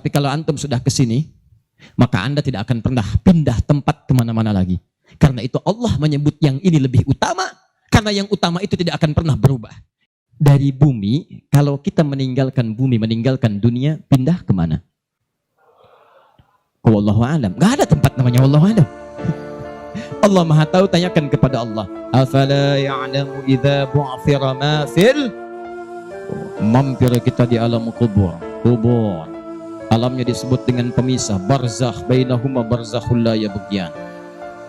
Tapi kalau antum sudah ke sini, maka Anda tidak akan pernah pindah tempat kemana-mana lagi. Karena itu Allah menyebut yang ini lebih utama, karena yang utama itu tidak akan pernah berubah. Dari bumi, kalau kita meninggalkan bumi, meninggalkan dunia, pindah kemana? Wallahu a'lam. Gak ada tempat namanya wallahu a'lam. Allah Maha Tahu, tanyakan kepada Allah. Afala ya'lamu idza bu'thira ma fil. Mampir kita di alam kubur. Kubur. Alamnya disebut dengan pemisah, barzakh, bainahuma barzakhul la yabghiyan.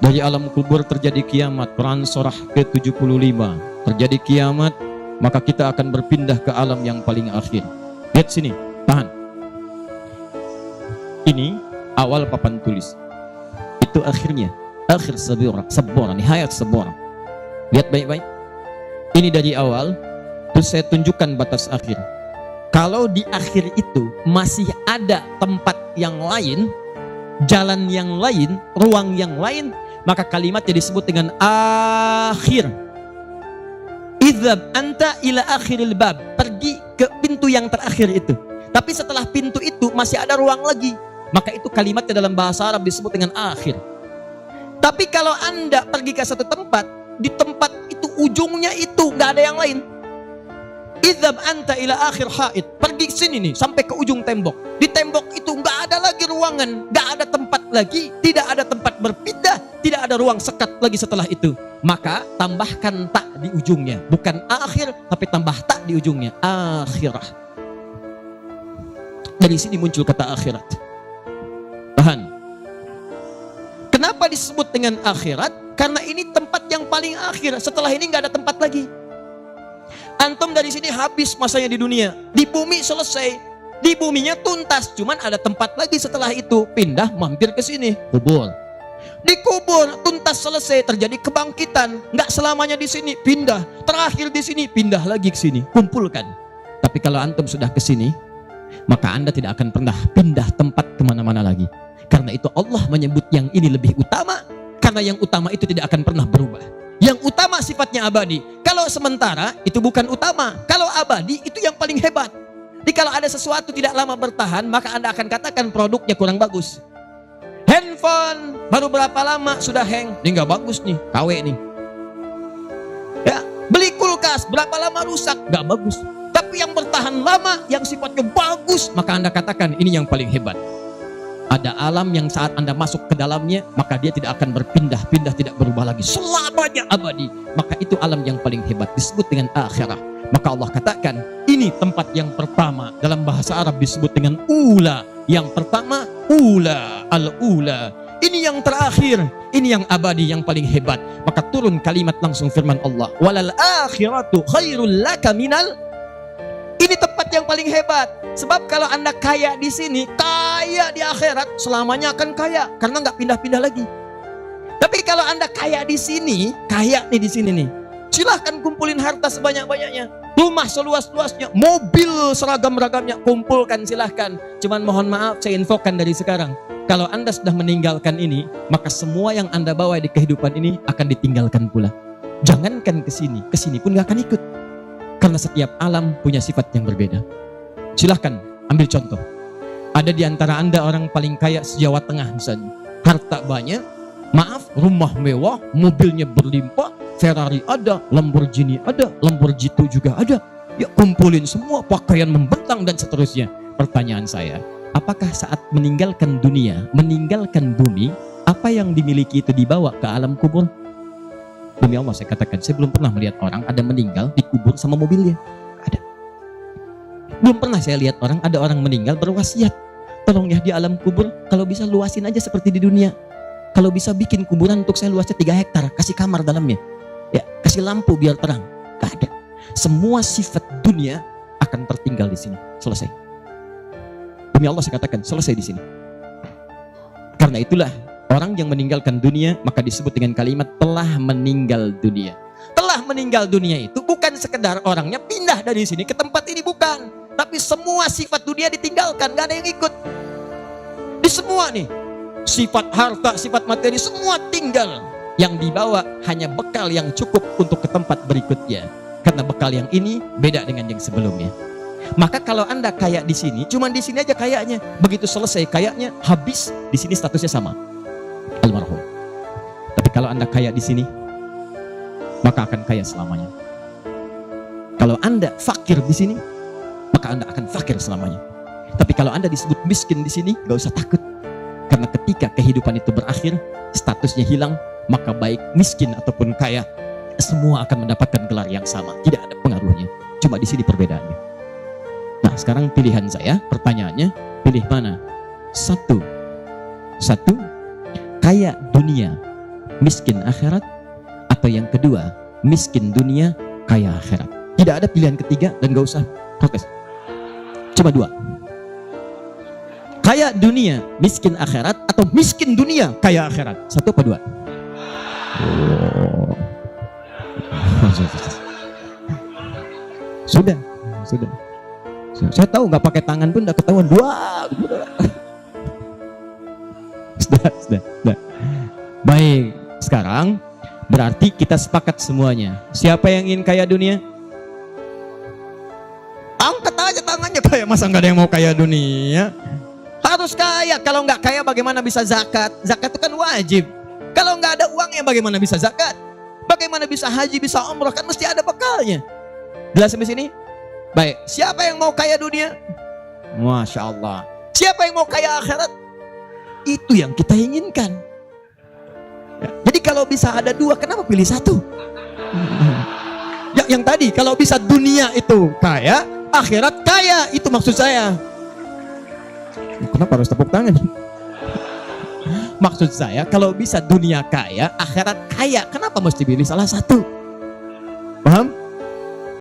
Dari alam kubur terjadi kiamat. Quran surah ke-75. Terjadi kiamat, maka kita akan berpindah ke alam yang paling akhir. Lihat sini, tahan. Ini awal papan tulis. Itu akhirnya. Akhir sabora, nihayat sabora. Lihat baik-baik. Ini dari awal, terus saya tunjukkan batas akhir. Kalau di akhir itu masih ada tempat yang lain, jalan yang lain, ruang yang lain, maka kalimatnya disebut dengan akhir. Idhab anta ila akhiril bab. Pergi ke pintu yang terakhir itu. Tapi setelah pintu itu masih ada ruang lagi, maka itu kalimatnya dalam bahasa Arab disebut dengan akhir. Tapi kalau Anda pergi ke satu tempat, di tempat itu ujungnya itu nggak ada yang lain. Idhab anta ila akhir haid. Pergi sini nih sampai ke ujung tembok. Di tembok itu nggak ada lagi ruangan, nggak ada tempat lagi, tidak ada tempat berpindah, tidak ada ruang sekat lagi setelah itu. Maka tambahkan tak di ujungnya, bukan akhir, tapi tambah tak di ujungnya, akhirah. Dari sini muncul kata akhirat. Tahan. Kenapa disebut dengan akhirat? Karena ini tempat yang paling akhir. Setelah ini nggak ada tempat lagi. Antum dari sini habis masanya di dunia. Di bumi selesai. Di buminya tuntas. Cuman ada tempat lagi setelah itu. Pindah mampir ke sini. Kubur. Di kubur tuntas selesai, terjadi kebangkitan. Nggak selamanya di sini. Pindah. Terakhir di sini. Pindah lagi ke sini. Kumpulkan. Tapi kalau antum sudah ke sini, maka Anda tidak akan pernah pindah tempat kemana-mana lagi. Karena itu Allah menyebut yang ini lebih utama, karena yang utama itu tidak akan pernah berubah. Yang utama sifatnya abadi. Kalau sementara itu bukan utama. Kalau abadi itu yang paling hebat. Jadi kalau ada sesuatu tidak lama bertahan, maka Anda akan katakan produknya kurang bagus. Handphone baru berapa lama sudah hang, ini nggak bagus nih, KW nih. Ya, beli kulkas berapa lama rusak, nggak bagus. Tapi yang bertahan lama, yang sifatnya bagus, maka Anda katakan ini yang paling hebat. Ada alam yang saat Anda masuk ke dalamnya, maka dia tidak akan berpindah-pindah, tidak berubah lagi. Selamanya abadi. Maka itu alam yang paling hebat, disebut dengan akhirah. Maka Allah katakan, ini tempat yang pertama. Dalam bahasa Arab disebut dengan ula. Yang pertama, ula, al-ula. Ini yang terakhir, ini yang abadi, yang paling hebat. Maka turun kalimat langsung firman Allah. Walal akhiratu khairul laka minal. Ini tempat yang paling hebat. Sebab kalau Anda kaya di sini, kaya di akhirat, selamanya akan kaya. Karena nggak pindah-pindah lagi. Tapi kalau Anda kaya di sini, kaya nih di sini nih. Silahkan kumpulin harta sebanyak-banyaknya. Rumah seluas-luasnya, mobil seragam-ragamnya, kumpulkan silahkan. Cuman mohon maaf, saya infokan dari sekarang. Kalau Anda sudah meninggalkan ini, maka semua yang Anda bawa di kehidupan ini akan ditinggalkan pula. Jangankan ke sini pun nggak akan ikut. Karena setiap alam punya sifat yang berbeda. Silahkan ambil contoh. Ada di antara Anda orang paling kaya se-Jawa Tengah misalnya. Harta banyak, maaf, rumah mewah, mobilnya berlimpah, Ferrari ada, Lamborghini ada, Lamborghini juga ada. Ya kumpulin semua, pakaian membentang dan seterusnya. Pertanyaan saya, apakah saat meninggalkan dunia, meninggalkan bumi, apa yang dimiliki itu dibawa ke alam kubur? Demi Allah saya katakan, saya belum pernah melihat orang ada meninggal dikubur sama mobilnya. Ada. Belum pernah saya lihat ada orang meninggal berwasiat. Tolong ya di alam kubur, kalau bisa luasin aja seperti di dunia. Kalau bisa bikin kuburan untuk saya luasnya 3 hektar, kasih kamar dalamnya. Ya, kasih lampu biar terang. Gak ada. Semua sifat dunia akan tertinggal di sini. Selesai. Demi Allah saya katakan, selesai di sini. Karena itulah orang yang meninggalkan dunia maka disebut dengan kalimat telah meninggal dunia. Telah meninggal dunia itu bukan sekedar orangnya pindah dari sini ke tempat ini, bukan. Tapi semua sifat dunia ditinggalkan, gak ada yang ikut. Di semua nih, sifat harta, sifat materi, semua tinggal. Yang dibawa hanya bekal yang cukup untuk ke tempat berikutnya. Karena bekal yang ini beda dengan yang sebelumnya. Maka kalau Anda kaya di sini, cuman di sini aja kayanya. Begitu selesai kayanya, habis, di sini statusnya sama. Almarhum. Tapi kalau Anda kaya di sini, maka akan kaya selamanya. Kalau Anda fakir di sini, maka Anda akan fakir selamanya. Tapi kalau Anda disebut miskin di sini, gak usah takut. Karena ketika kehidupan itu berakhir, statusnya hilang, maka baik miskin ataupun kaya, semua akan mendapatkan gelar yang sama. Tidak ada pengaruhnya. Cuma di sini perbedaannya. Nah, sekarang pilihan saya, pertanyaannya, pilih mana? Satu, kaya dunia, miskin akhirat, atau yang kedua, miskin dunia, kaya akhirat. Tidak ada pilihan ketiga dan gak usah protes. Cuma dua. Kaya dunia, miskin akhirat, atau miskin dunia, kaya akhirat. Satu apa dua? Sudah. Saya tahu nggak pakai tangan pun udah ketahuan. Sudah. Baik, sekarang berarti kita sepakat semuanya. Siapa yang ingin kaya dunia? Angkat aja tangannya. Kaya, masa nggak ada yang mau kaya dunia? Harus kaya. Kalau nggak kaya bagaimana bisa zakat? Zakat itu kan wajib. Kalau nggak ada uangnya bagaimana bisa zakat? Bagaimana bisa haji, bisa umrah? Kan mesti ada bekalnya. Jelas sampai sini? Baik, siapa yang mau kaya dunia? Masya Allah. Siapa yang mau kaya akhirat? Itu yang kita inginkan. Ya, jadi kalau bisa ada dua, kenapa pilih satu? Yang tadi, kalau bisa dunia itu kaya, akhirat kaya, itu maksud saya. Kenapa harus tepuk tangan? Maksud saya, kalau bisa dunia kaya, akhirat kaya, kenapa mesti pilih salah satu? Paham?